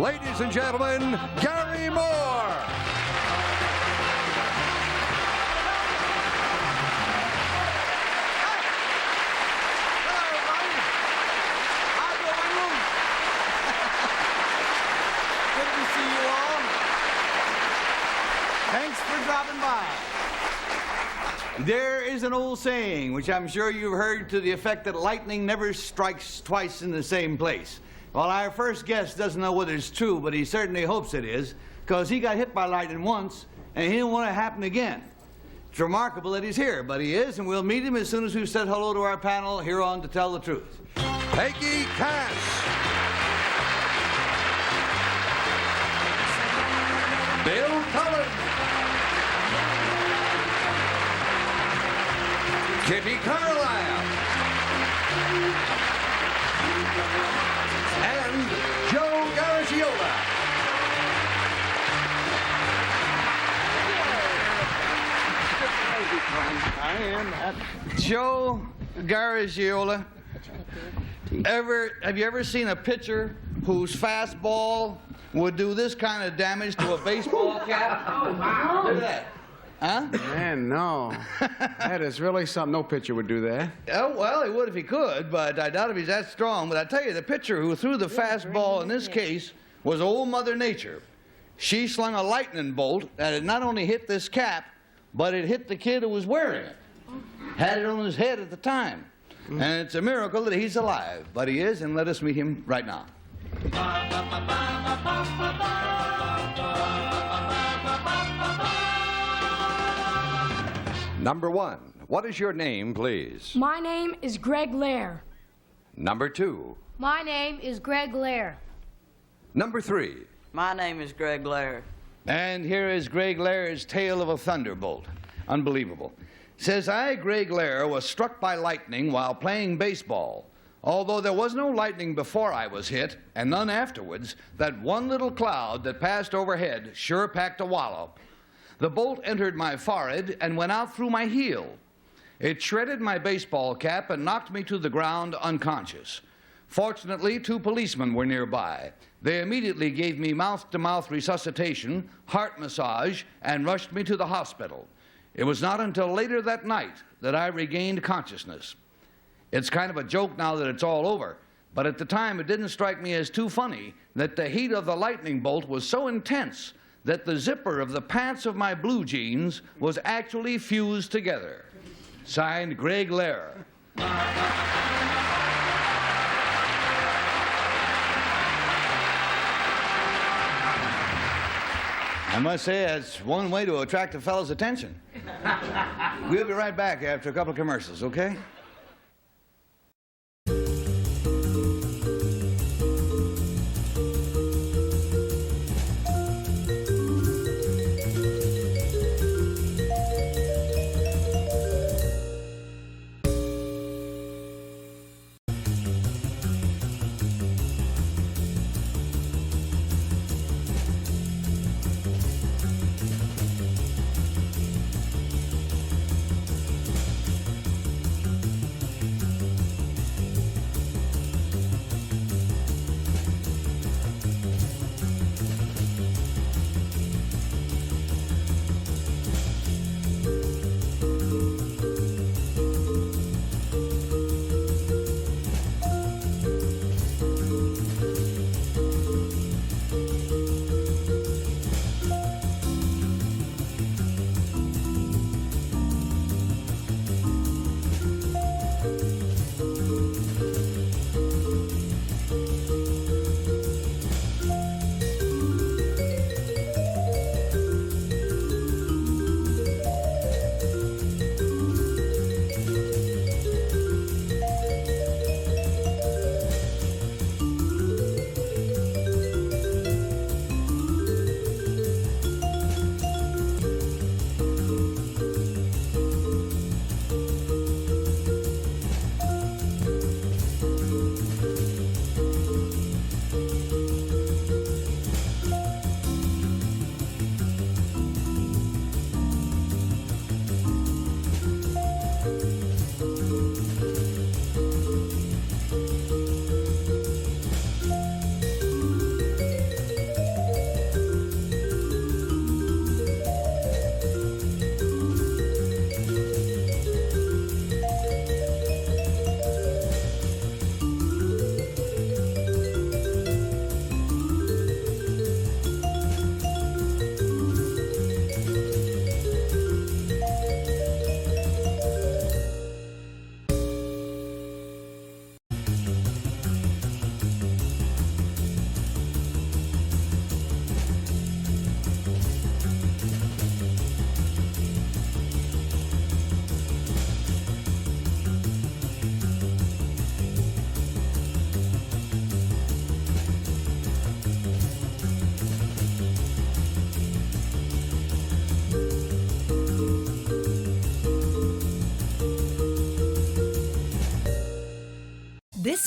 ladies and gentlemen, Gary Moore. Thanks for dropping by. There is an old saying, which I'm sure you've heard, to the effect that lightning never strikes twice in the same place. Well, our first guest doesn't know whether it's true, but he certainly hopes it is, because he got hit by lightning once, and he didn't want it to happen again. It's remarkable that he's here, but he is, and we'll meet him as soon as we've said hello to our panel here on To Tell the Truth. Peggy Cass. Bill Cullen. Kitty Carlisle. And Joe Garagiola. Joe Garagiola, have you ever seen a pitcher whose fastball would do this kind of damage to a baseball cap? Look at that. Huh? Man, no. That is really something. No pitcher would do that. Oh, well, he would if he could, but I doubt if he's that strong. But I tell you, the pitcher who threw the fastball in this case was old Mother Nature. She slung a lightning bolt that had not only hit this cap, but it hit the kid who was wearing it. Had it on his head at the time. And it's a miracle that he's alive. But he is, and let us meet him right now. Number 1, what is your name, please? My name is Greg Lair. Number 2. My name is Greg Lair. Number 3. My name is Greg Lair. And here is Greg Lair's tale of a thunderbolt. Unbelievable. Says, I, Greg Lair, was struck by lightning while playing baseball. Although there was no lightning before I was hit, and none afterwards, that one little cloud that passed overhead sure packed a wallop. The bolt entered my forehead and went out through my heel. It shredded my baseball cap and knocked me to the ground unconscious. Fortunately, 2 policemen were nearby. They immediately gave me mouth-to-mouth resuscitation, heart massage, and rushed me to the hospital. It was not until later that night that I regained consciousness. It's kind of a joke now that it's all over, but at the time it didn't strike me as too funny that the heat of the lightning bolt was so intense that the zipper of the pants of my blue jeans was actually fused together. Signed, Greg Lair. I must say, that's one way to attract a fellow's attention. We'll be right back after a couple of commercials, okay?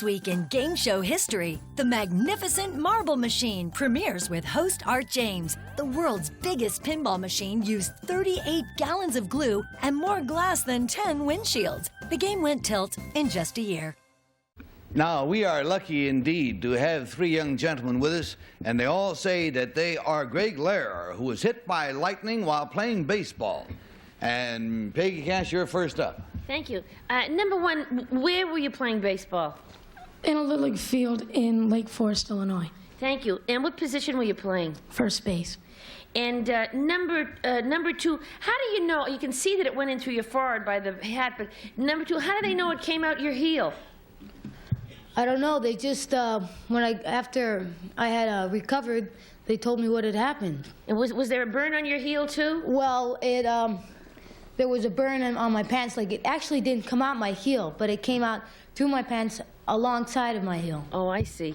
week in game show history, the magnificent marble machine premieres with host Art James. The world's biggest pinball machine used 38 gallons of glue and more glass than 10 windshields. The game went tilt in just a year. Now, we are lucky indeed to have three young gentlemen with us, and they all say that they are Greg Lehrer, who was hit by lightning while playing baseball. And Peggy Cash, you're first up. Thank you. Number one, where were you playing baseball? In a little league field in Lake Forest, Illinois. Thank you. And what position were you playing? First base. And number two, how do you know? You can see that it went in through your forehead by the hat, but number two, how do they know it came out your heel? I don't know. They just, after I had recovered, they told me what had happened. And was there a burn on your heel, too? Well, there was a burn on my pants leg. It actually didn't come out my heel, but it came out through my pants alongside of my heel. Oh, I see.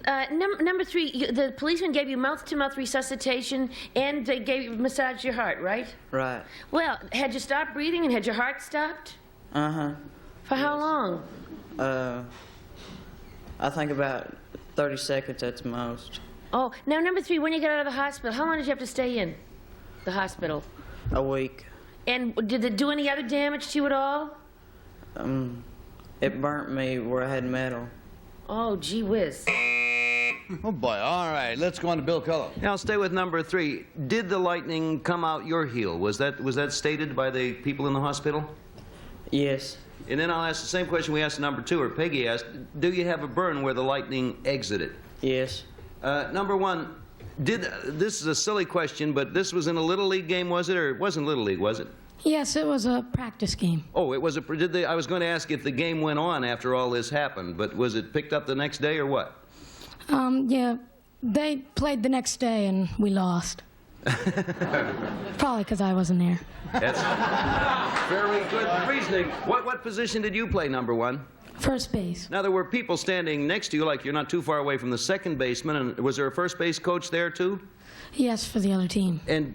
Number three, the policeman gave you mouth-to-mouth resuscitation, and they gave you massage your heart, right? Right. Well, had you stopped breathing and had your heart stopped? Uh-huh. For how long? I think about 30 seconds at the most. Oh, now number three, when you got out of the hospital, how long did you have to stay in the hospital? A week. And did it do any other damage to you at all? It burnt me where I had metal. Oh, gee whiz. Oh, boy. All right, let's go on to Bill Cullen. Now, I'll stay with number three. Did the lightning come out your heel? Was that stated by the people in the hospital? Yes. And then I'll ask the same question we asked number two, or Peggy asked. Do you have a burn where the lightning exited? Yes. Number one, this is a silly question, but this was in a Little League game, was it? Or it wasn't Little League, was it? Yes, it was a practice game. Oh, it was I was going to ask if the game went on after all this happened, but was it picked up the next day or what? Yeah, they played the next day and we lost. Probably because I wasn't there. That's very good reasoning. What position did you play, number one? First base. Now, there were people standing next to you, like you're not too far away from the second baseman, and was there a first base coach there, too? Yes, for the other team. And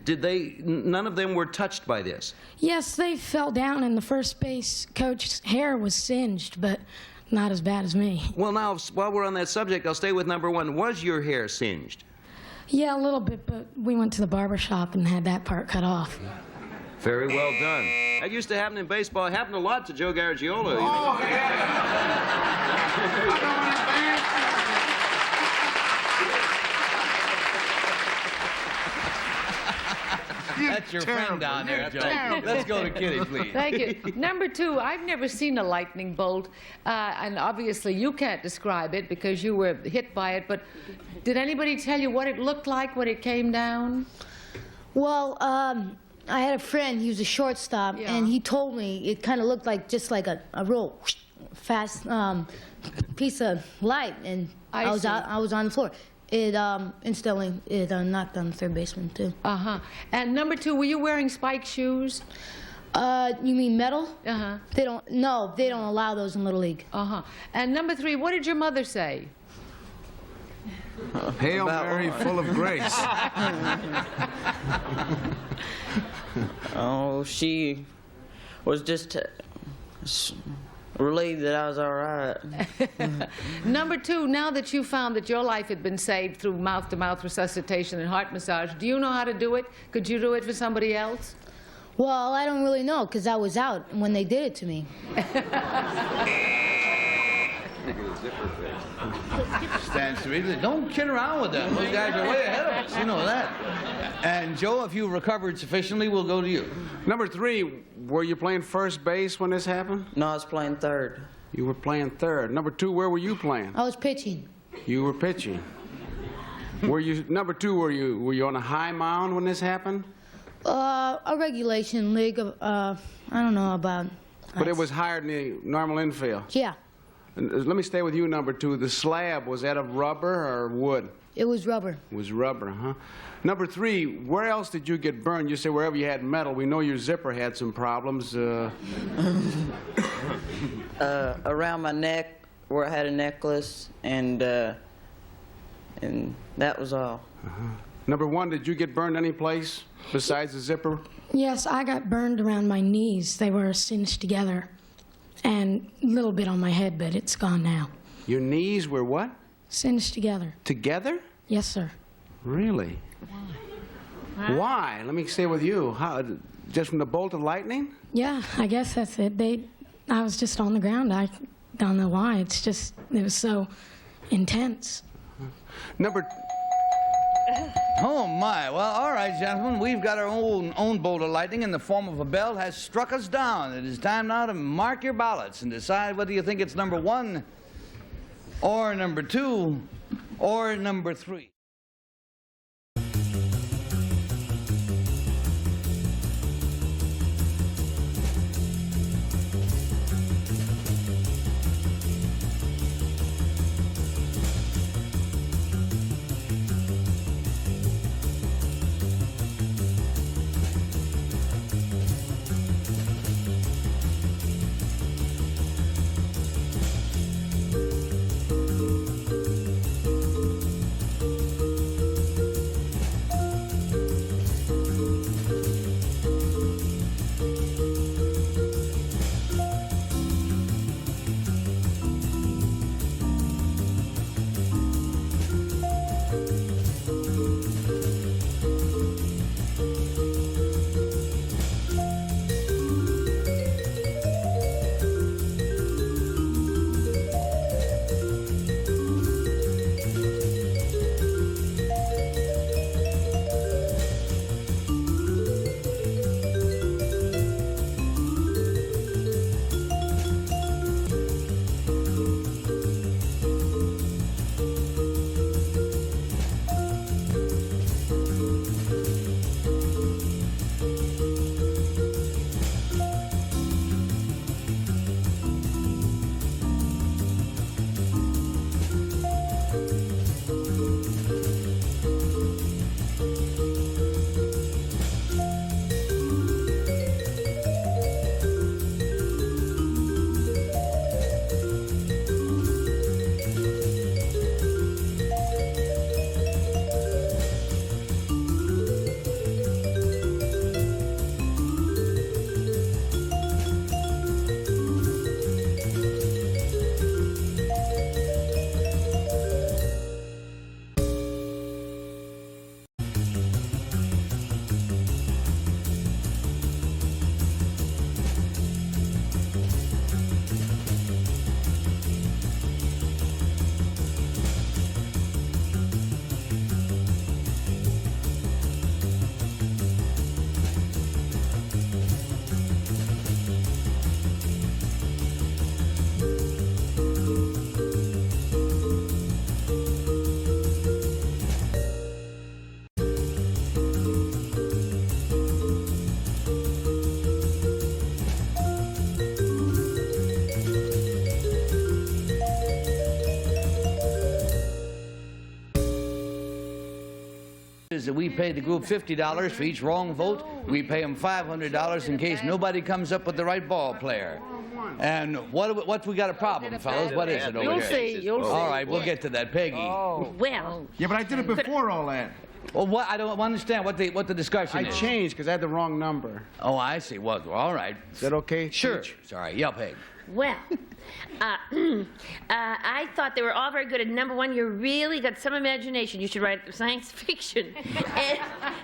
none of them were touched by this? Yes, they fell down and the first base coach's hair was singed, but not as bad as me. Well, now, while we're on that subject, I'll stay with number one. Was your hair singed? Yeah, a little bit, but we went to the barber shop and had that part cut off. Very well done. That used to happen in baseball. It happened a lot to Joe Garagiola. Oh, That's your friend down there, Joe. Let's go to Kitty, please. Thank you. Number two, I've never seen a lightning bolt, and obviously you can't describe it because you were hit by it, but did anybody tell you what it looked like when it came down? Well, I had a friend, he was a shortstop, Yeah. and he told me it kind of looked like just like a real fast piece of light, and I was on the floor. It instantly knocked on the third baseman too. Uh-huh. And number two, were you wearing spike shoes? You mean metal? Uh-huh. They don't allow those in Little League. Uh-huh. And number three, what did your mother say? Hail Mary, full of grace. Oh, she was just relieved that I was all right. Number two, now that you found that your life had been saved through mouth-to-mouth resuscitation and heart massage, do you know how to do it? Could you do it for somebody else? Well, I don't really know because I was out when they did it to me. Stands to reason. Don't kid around with them. Those guys are way ahead of us. You know that. And, Joe, if you've recovered sufficiently, we'll go to you. Number three, were you playing first base when this happened? No, I was playing third. You were playing third. Number two, where were you playing? I was pitching. You were pitching. Number two, were you on a high mound when this happened? A regulation league of, I don't know about... But it was higher than the normal infield. Yeah, Let me stay with you, number two. The slab, was that of rubber or wood? it was rubber. It was rubber, huh? Number three, where else did you get burned? You say wherever you had metal. We know your zipper had some problems. Around my neck, where I had a necklace, and that was all. Number one, did you get burned any place besides the zipper? Yes, I got burned around my knees. They were singed together. And a little bit on my head, but it's gone now. Your knees were what? Singed together. Together? Yes, sir. Really? Why? Let me stay with you. How? Just from the bolt of lightning? Yeah, I guess that's it. I was just on the ground. I don't know why. It was so intense. Number... Oh, my. Well, all right, gentlemen. We've got our own bolt of lightning in the form of a bell has struck us down. It is time now to mark your ballots and decide whether you think it's number 1 or number 2 or number 3. Is that we pay the group $50 for each wrong vote. We pay them $500 in case nobody comes up with the right ball player. And what we got a problem, fellas? What is it over You'll here? see. You'll see. All right, we'll get to that. Peggy. Well, Yeah, but I did it before all that. Well, what? I don't understand what the discussion I is. changed because I had the wrong number. Oh, I see. Well, all right. Is that okay? Sure. Teach? Sorry. Yeah, Peg. well, I thought they were all very good. And number 1, you really got some imagination. You should write science fiction.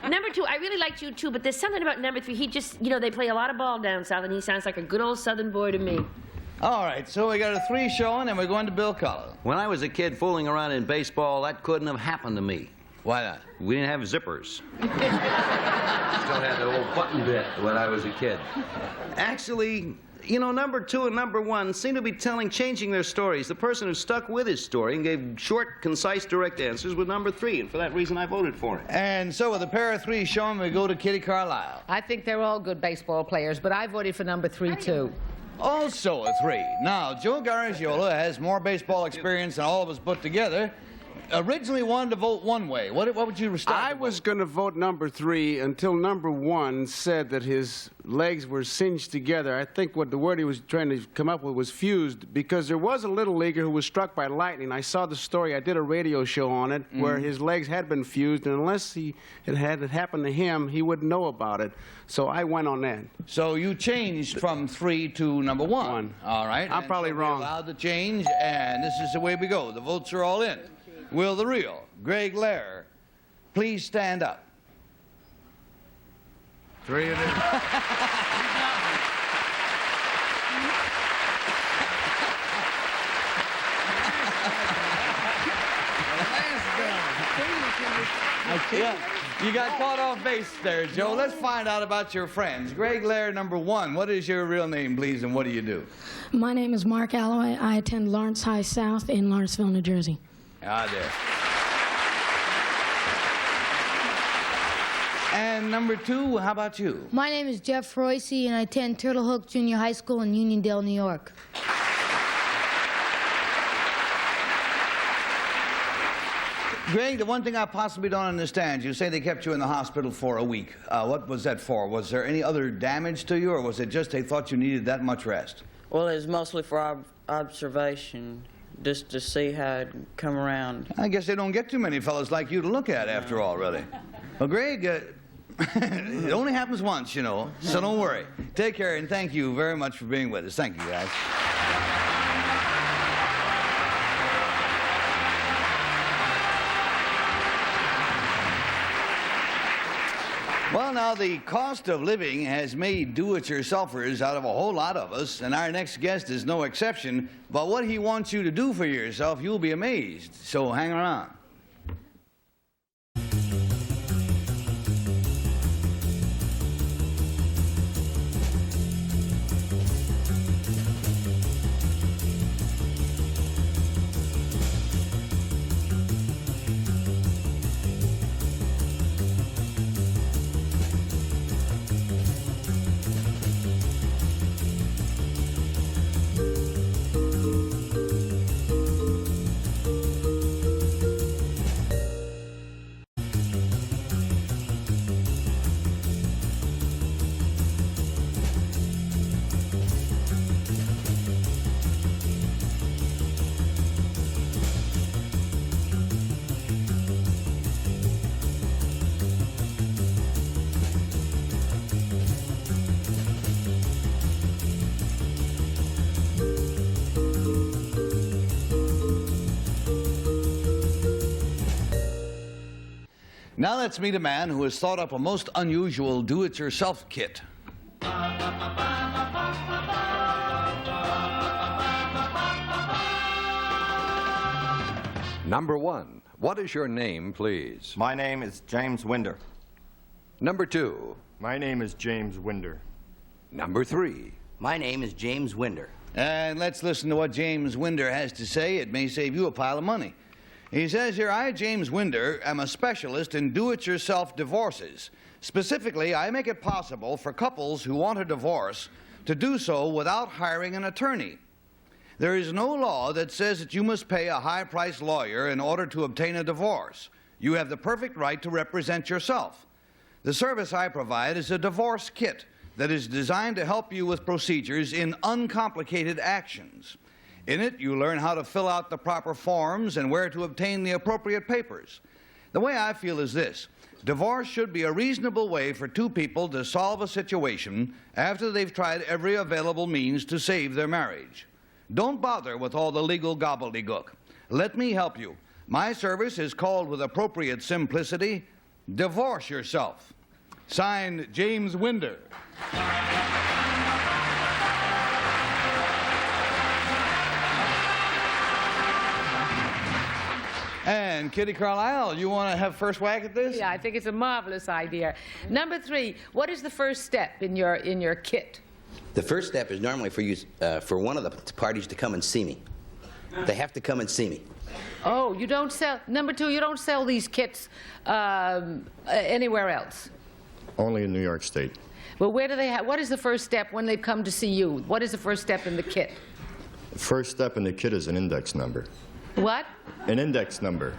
And number 2, I really liked you too, but there's something about number 3. He just, they play a lot of ball down south, and he sounds like a good old Southern boy to me. All right, so we got a 3 showing, and we're going to Bill Cullen. When I was a kid fooling around in baseball, that couldn't have happened to me. Why not? We didn't have zippers. Still had the old button bit when I was a kid. Actually, number 2 and number 1 seem to be changing their stories. The person who stuck with his story and gave short, concise, direct answers was number 3, and for that reason I voted for him. And so with a pair of 3 showing, we go to Kitty Carlisle. I think they're all good baseball players, but I voted for number 3, too. Also a 3. Now, Joe Garagiola has more baseball experience than all of us put together, originally wanted to vote one way. What would you start? I was going to vote number 3 until number 1 said that his legs were singed together. I think what the word he was trying to come up with was fused, because there was a little leaguer who was struck by lightning. I saw the story. I did a radio show on it where his legs had been fused, and unless it had happened to him, he wouldn't know about it. So I went on that. So you changed from 3 to number 1. All right. I'm probably wrong. Allowed to change, and this is the way we go. The votes are all in. Will the real Greg Lehrer please stand up? 3 it is. Yeah, you got caught off base there, Joe. Let's find out about your friends. Greg Lehrer, number 1. What is your real name, please, and what do you do? My name is Mark Alloway. I attend Lawrence High South in Lawrenceville, New Jersey. Ah, there. And number 2, how about you? My name is Jeff Royce, and I attend Turtle Hook Junior High School in Uniondale, New York. Greg, the one thing I possibly don't understand, you say they kept you in the hospital for a week. What was that for? Was there any other damage to you, or was it just they thought you needed that much rest? Well, it was mostly for observation, just to see how it'd come around. I guess they don't get too many fellas like you to look at after all, really. Well, Greg, it only happens once, you know, so don't worry. Take care, and thank you very much for being with us. Thank you, guys. Well, now, the cost of living has made do-it-yourselfers out of a whole lot of us, and our next guest is no exception. But what he wants you to do for yourself, you'll be amazed. So hang around. Now let's meet a man who has thought up a most unusual do-it-yourself kit. Number 1, what is your name, please? My name is James Winder. Number 2. My name is James Winder. Number 3. My name is James Winder. And let's listen to what James Winder has to say. It may save you a pile of money. He says here, I, James Winder, am a specialist in do-it-yourself divorces. Specifically, I make it possible for couples who want a divorce to do so without hiring an attorney. There is no law that says that you must pay a high-priced lawyer in order to obtain a divorce. You have the perfect right to represent yourself. The service I provide is a divorce kit that is designed to help you with procedures in uncomplicated actions. In it, you learn how to fill out the proper forms and where to obtain the appropriate papers. The way I feel is this. Divorce should be a reasonable way for two people to solve a situation after they've tried every available means to save their marriage. Don't bother with all the legal gobbledygook. Let me help you. My service is called with appropriate simplicity, Divorce Yourself. Signed, James Winder. And Kitty Carlisle, you want to have first whack at this? Yeah, I think it's a marvelous idea. Number 3, what is the first step in your kit? The first step is normally for you, for one of the parties to come and see me. They have to come and see me. Oh, you don't sell, number 2, you don't sell these kits anywhere else? Only in New York State. Well, where do they have, what is the first step when they come to see you? What is the first step in the kit? The first step in the kit is an index number. What? An index number.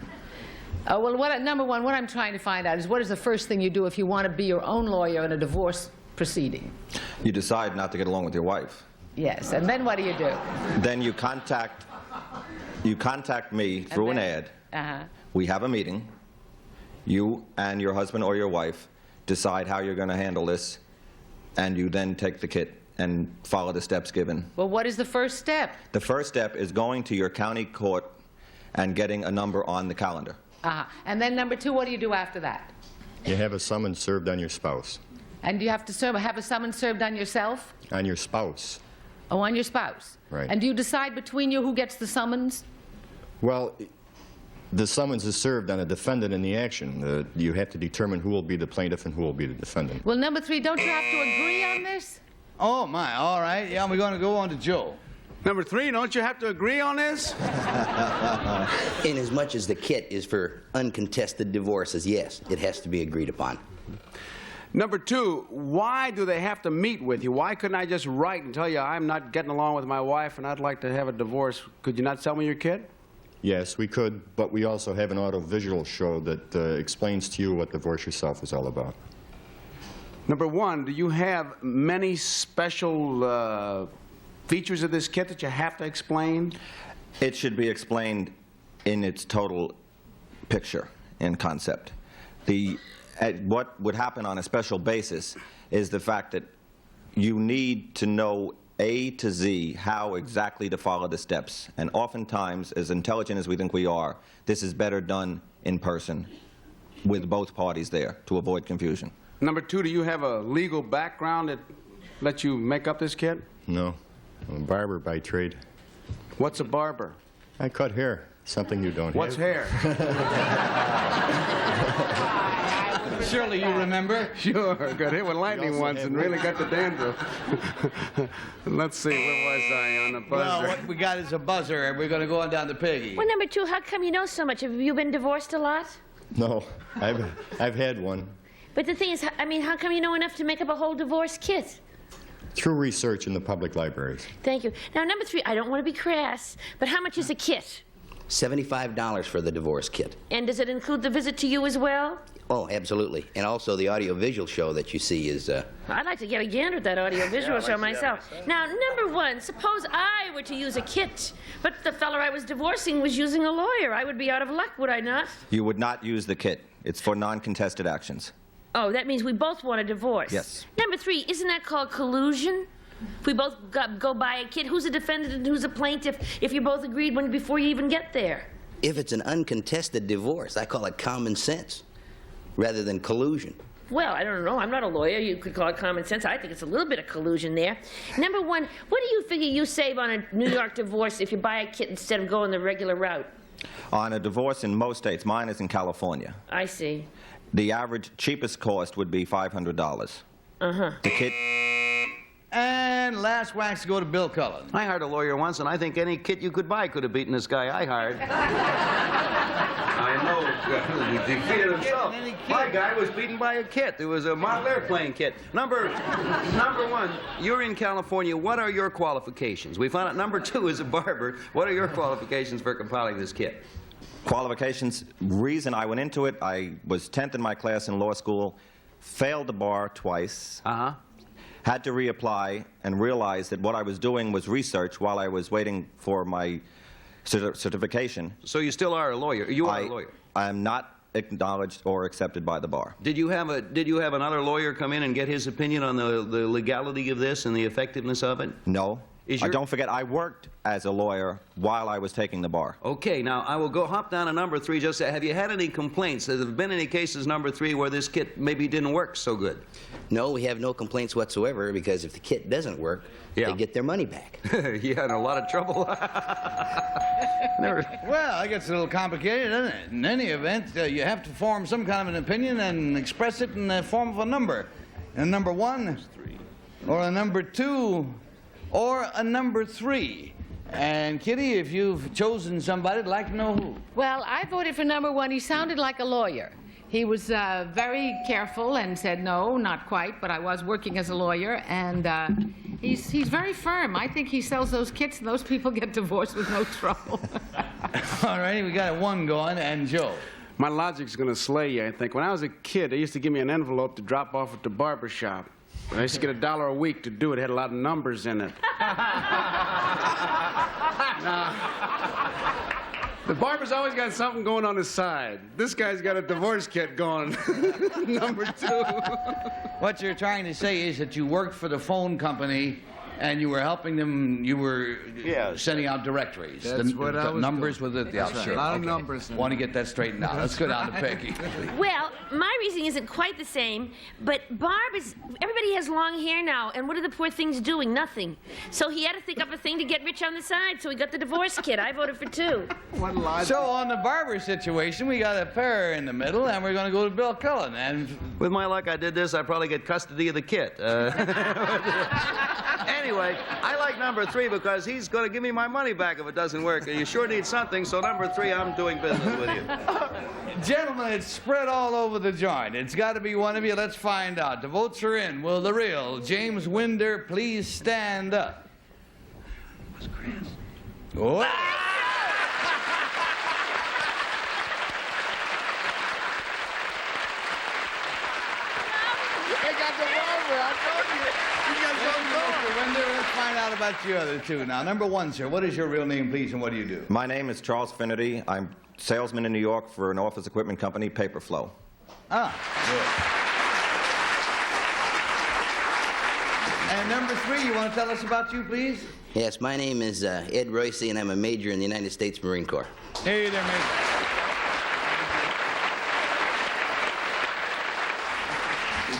Well, number one, what I'm trying to find out is what is the first thing you do if you want to be your own lawyer in a divorce proceeding? You decide not to get along with your wife. Yes, and then what do you do? Then you contact me through an ad. We have a meeting. You and your husband or your wife decide how you're going to handle this, and you then take the kit and follow the steps given. Well, what is the first step? The first step is going to your county court and getting a number on the calendar. And then number two, what do you do after that? You have a summons served on your spouse. And do you have to have a summons served on yourself? On your spouse. Oh, on your spouse. Right. And do you decide between you who gets the summons? Well, the summons is served on a defendant in the action. You have to determine who will be the plaintiff and who will be the defendant. Well, number three, don't you have to agree on this? Oh, my, all right. Yeah, we're going to go on to Joe. Number three, don't you have to agree on this? Inasmuch as the kit is for uncontested divorces, yes, it has to be agreed upon. Number two, why do they have to meet with you? Why couldn't I just write and tell you I'm not getting along with my wife and I'd like to have a divorce? Could you not sell me your kit? Yes, we could, but we also have an audiovisual show that explains to you what Divorce Yourself is all about. Number one, do you have many special features of this kit that you have to explain? It should be explained in its total picture and concept. What would happen on a special basis is the fact that you need to know A to Z how exactly to follow the steps. And oftentimes, as intelligent as we think we are, this is better done in person with both parties there to avoid confusion. Number two, do you have a legal background that lets you make up this kit? No. I'm a barber by trade. What's a barber? I cut hair, something you don't What's have. hair? Surely you remember. Sure, got hit with lightning once and really got the dandruff. Let's see, where was I on the buzzer? Well, what we got is a buzzer, and we're going to go on down to Peggy. Well, number two, how come you know so much? Have you been divorced a lot? No, I've had one. But the thing is, I mean, how come you know enough to make up a whole divorce kit? Through research in the public libraries. Thank you. Now, number three, I don't want to be crass, but how much is a kit? $75 for the divorce kit. And does it include the visit to you as well? Oh, absolutely. And also the audio-visual show that you see is... I'd like to get a gander at that audio-visual show myself. Now, number one, suppose I were to use a kit, but the feller I was divorcing was using a lawyer. I would be out of luck, would I not? You would not use the kit. It's for non-contested actions. Oh, that means we both want a divorce. Yes. Number three, isn't that called collusion? If we both go buy a kit, who's a defendant and who's a plaintiff if you both agreed before you even get there? If it's an uncontested divorce, I call it common sense rather than collusion. Well, I don't know. I'm not a lawyer. You could call it common sense. I think it's a little bit of collusion there. Number one, what do you figure you save on a New York divorce if you buy a kit instead of going the regular route? On a divorce in most states, mine is in California. I see. The average cheapest cost would be $500. Uh-huh. The kit... And last wax go to Bill Cullen. I hired a lawyer once, and I think any kit you could buy could have beaten this guy I hired. I know. He defeated himself. My guy was beaten by a kit. It was a model airplane kit. Number one, you're in California. What are your qualifications? We found out number two is a barber. What are your qualifications for compiling this kit? Qualifications, reason I went into it, I was 10th in my class in law school, failed the bar twice. Uh-huh. Had to reapply and realized that what I was doing was research while I was waiting for my certification. So you still are a lawyer? You are a lawyer? I am not acknowledged or accepted by the bar. Did you have another lawyer come in and get his opinion on the legality of this and the effectiveness of it? No. Don't forget, I worked as a lawyer while I was taking the bar. Okay, now I will hop down to number three. Just say, have you had any complaints? Have there been any cases, number three, where this kit maybe didn't work so good? No, we have no complaints whatsoever because if the kit doesn't work, they get their money back. Yeah, in a lot of trouble. Well, it gets a little complicated, doesn't it? In any event, you have to form some kind of an opinion and express it in the form of a number. A number one, or a number two, or a number three. And, Kitty, if you've chosen somebody, I'd like to know who. Well, I voted for number one. He sounded like a lawyer. He was very careful and said, no, not quite, but I was working as a lawyer, and he's very firm. I think he sells those kits, and those people get divorced with no trouble. All righty, we got a one going, and Joe. My logic's going to slay you, I think. When I was a kid, they used to give me an envelope to drop off at the barber shop. I used to get $1 a week to do it. It had a lot of numbers in it. The barber's always got something going on his side. This guy's got a divorce kit going. Number 2. What you're trying to say is that you worked for the phone company and you were helping them, you were sending out directories. That's what I was numbers doing. with it? Yeah, That's right. sure. A lot of numbers in Want to it. get that straightened out. Let's go down to Peggy. Well, my reasoning isn't quite the same, but Barb is, everybody has long hair now, and what are the poor things doing? Nothing. So he had to think up a thing to get rich on the side, so he got the divorce kit. I voted for 2. What logic? So on the barber situation, we got a pair in the middle, and we're going to go to Bill Cullen. And With my luck, I did this. I probably get custody of the kit. Anyway, I like number 3 because he's going to give me my money back if it doesn't work. You sure need something, so number 3, I'm doing business with you. gentlemen, it's spread all over the joint. It's got to be one of you. Let's find out. The votes are in. Will the real James Winder please stand up? What's Chris? Oh! Let's find out about you other two. Now, number 1, sir, what is your real name, please, and what do you do? My name is Charles Finnerty. I'm salesman in New York for an office equipment company, Paperflow. Ah, good. And number 3, you want to tell us about you, please? Yes, my name is Ed Royce, and I'm a major in the United States Marine Corps. Hey there, Major.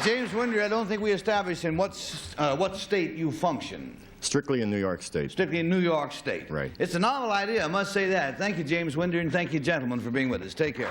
James Winder, I don't think we established in what state you function. Strictly in New York State. Strictly in New York State. Right. It's a novel idea, I must say that. Thank you, James Winder, and thank you, gentlemen, for being with us. Take care.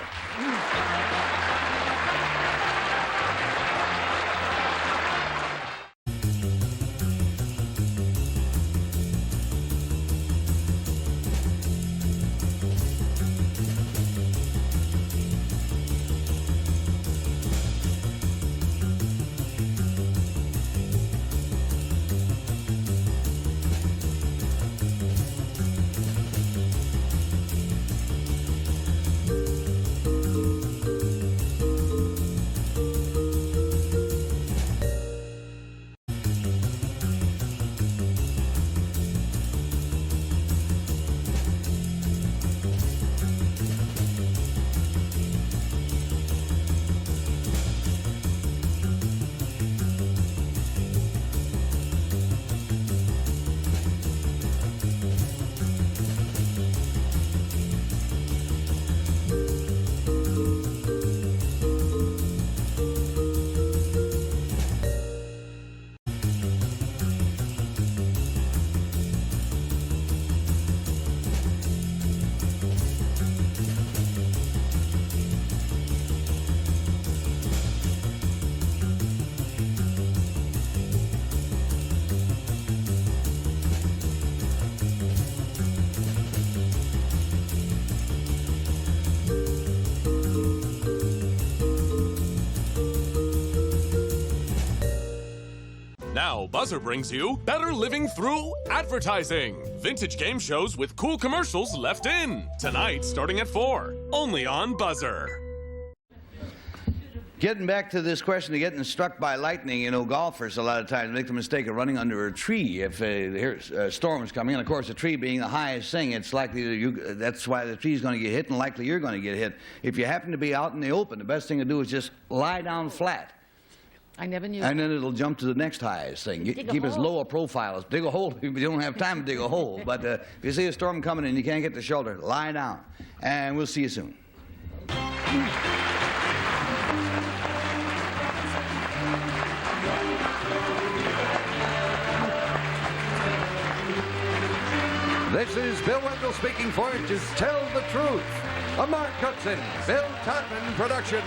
Now, BUZZR brings you Better Living Through Advertising. Vintage game shows with cool commercials left in. Tonight, starting at 4. Only on BUZZR. Getting back to this question of getting struck by lightning, you know, golfers a lot of times make the mistake of running under a tree if here's a storm's coming. And of course, a tree being the highest thing, it's likely that that's why the tree's going to get hit, and likely you're going to get hit. If you happen to be out in the open, the best thing to do is just lie down flat. I never knew. And then it'll jump to the next highest thing. You keep as low a profile as dig a hole. You don't have time to dig a hole. But if you see a storm coming and you can't get the shelter, lie down. And we'll see you soon. This is Bill Wendell speaking for Just Tell the Truth, a Mark Hudson, Bill Todman production.